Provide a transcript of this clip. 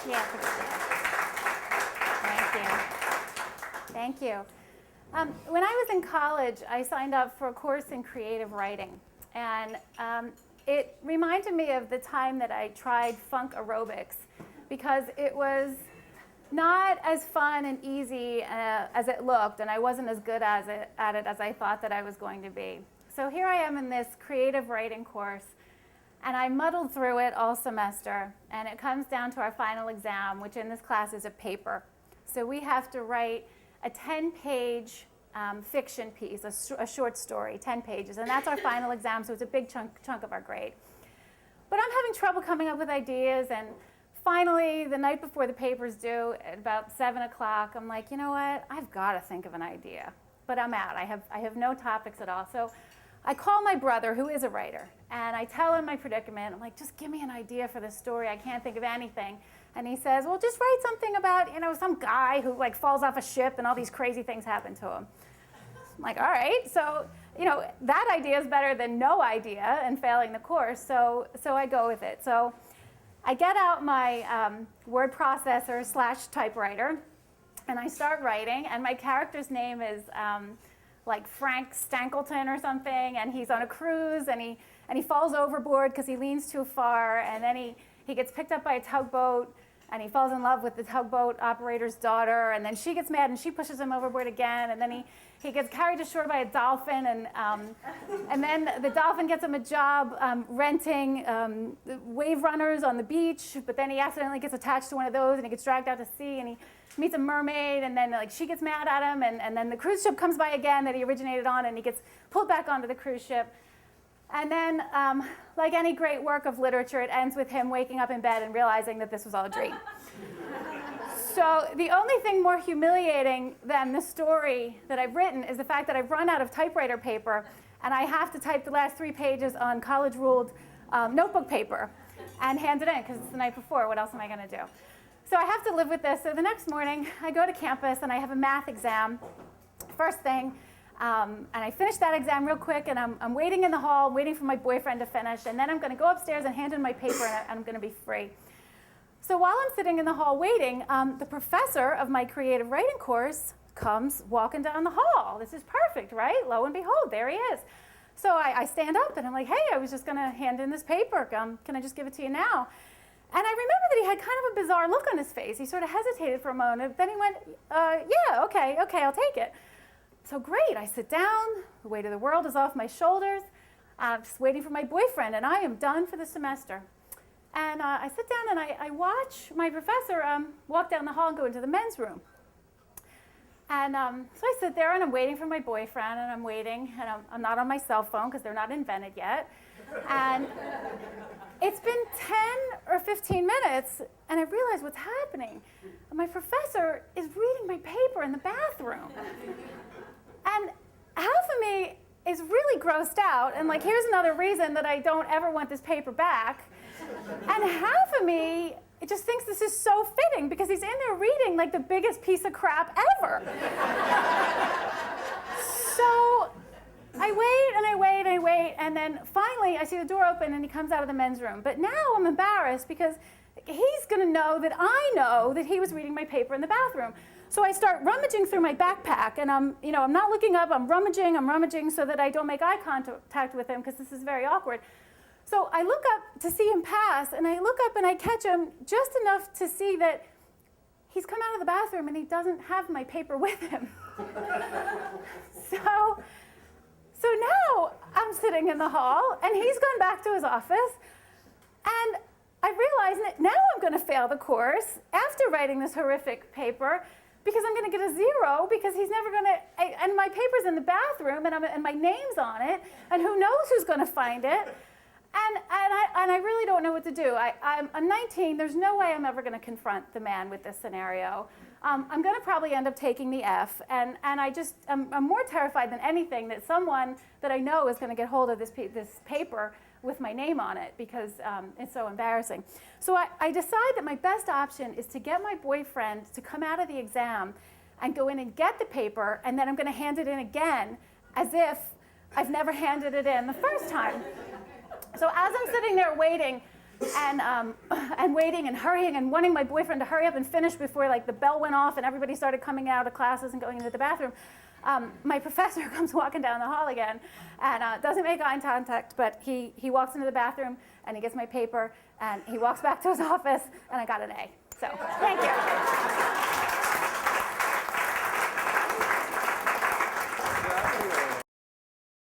Yeah, thank you. Thank you. When I was in college, I signed up for a course in creative writing. And it reminded me of the time that I tried funk aerobics, because it was not as fun and easy as it looked, and I wasn't as good at it as I thought that I was going to be. So here I am in this creative writing course, and I muddled through it all semester, and it comes down to our final exam, which in this class is a paper. So we have to write a 10-page fiction piece, a short story, 10 pages, and that's our final exam, so it's a big chunk of our grade. But I'm having trouble coming up with ideas, and finally, the night before the paper's due, at about 7 o'clock, I'm like, you know what, I've got to think of an idea. But I'm out. I have no topics at all. So I call my brother, who is a writer, and I tell him my predicament. I'm like, just give me an idea for this story. I can't think of anything. And he says, well, just write something about, some guy who falls off a ship and all these crazy things happen to him. I'm like, all right. So, that idea is better than no idea and failing the course. So I go with it. So I get out my word processor / typewriter, and I start writing, and my character's name is like Frank Stankleton or something, and he's on a cruise, and he falls overboard because he leans too far, and then he gets picked up by a tugboat, and he falls in love with the tugboat operator's daughter, and then she gets mad and she pushes him overboard again, and then he gets carried ashore by a dolphin, and then the dolphin gets him a job renting wave runners on the beach, but then he accidentally gets attached to one of those, and he gets dragged out to sea, and he meets a mermaid, and then she gets mad at him, and then the cruise ship comes by again that he originated on, and he gets pulled back onto the cruise ship. And then, like any great work of literature, it ends with him waking up in bed and realizing that this was all a dream. So the only thing more humiliating than the story that I've written is the fact that I've run out of typewriter paper, and I have to type the last 3 pages on college-ruled notebook paper and hand it in, because it's the night before. What else am I going to do? So I have to live with this. So the next morning, I go to campus, and I have a math exam. First thing. And I finish that exam real quick, and I'm waiting in the hall, waiting for my boyfriend to finish, and then I'm going to go upstairs and hand in my paper, and I'm going to be free. So while I'm sitting in the hall waiting, the professor of my creative writing course comes walking down the hall. This is perfect, right? Lo and behold, there he is. So I stand up, and I'm like, hey, I was just going to hand in this paper. Can I just give it to you now? And I remember that he had kind of a bizarre look on his face. He sort of hesitated for a moment. Then he went, yeah, okay, I'll take it. So great, I sit down, the weight of the world is off my shoulders, just waiting for my boyfriend, and I am done for the semester. And I sit down and I watch my professor walk down the hall and go into the men's room. And so I sit there and I'm waiting for my boyfriend, and I'm waiting, and I'm not on my cell phone because they're not invented yet. And it's been 10 or 15 minutes, and I realize what's happening. My professor is reading my paper in the bathroom. And half of me is really grossed out, and here's another reason that I don't ever want this paper back. And half of me, it just thinks this is so fitting, because he's in there reading the biggest piece of crap ever. So I wait and I wait and I wait, and then finally I see the door open and he comes out of the men's room. But now I'm embarrassed because he's going to know that I know that he was reading my paper in the bathroom. So I start rummaging through my backpack, and I'm not looking up, I'm rummaging so that I don't make eye contact with him, because this is very awkward. So I look up to see him pass, and I look up and I catch him just enough to see that he's come out of the bathroom and he doesn't have my paper with him. So now I'm sitting in the hall, and he's gone back to his office, and I realize that now I'm going to fail the course after writing this horrific paper, because I'm going to get a 0, because he's never going to, and my paper's in the bathroom, and my name's on it, and who knows who's going to find it. And I really don't know what to do. I'm 19. There's no way I'm ever going to confront the man with this scenario. I'm going to probably end up taking the F. And I'm more terrified than anything that someone that I know is going to get hold of this paper with my name on it, because it's so embarrassing. So I decide that my best option is to get my boyfriend to come out of the exam and go in and get the paper, and then I'm going to hand it in again as if I've never handed it in the first time. So as I'm sitting there waiting, and waiting and hurrying and wanting my boyfriend to hurry up and finish before like the bell went off and everybody started coming out of classes and going into the bathroom. My professor comes walking down the hall again and doesn't make eye contact, but he walks into the bathroom and he gets my paper and he walks back to his office and I got an A. So thank you.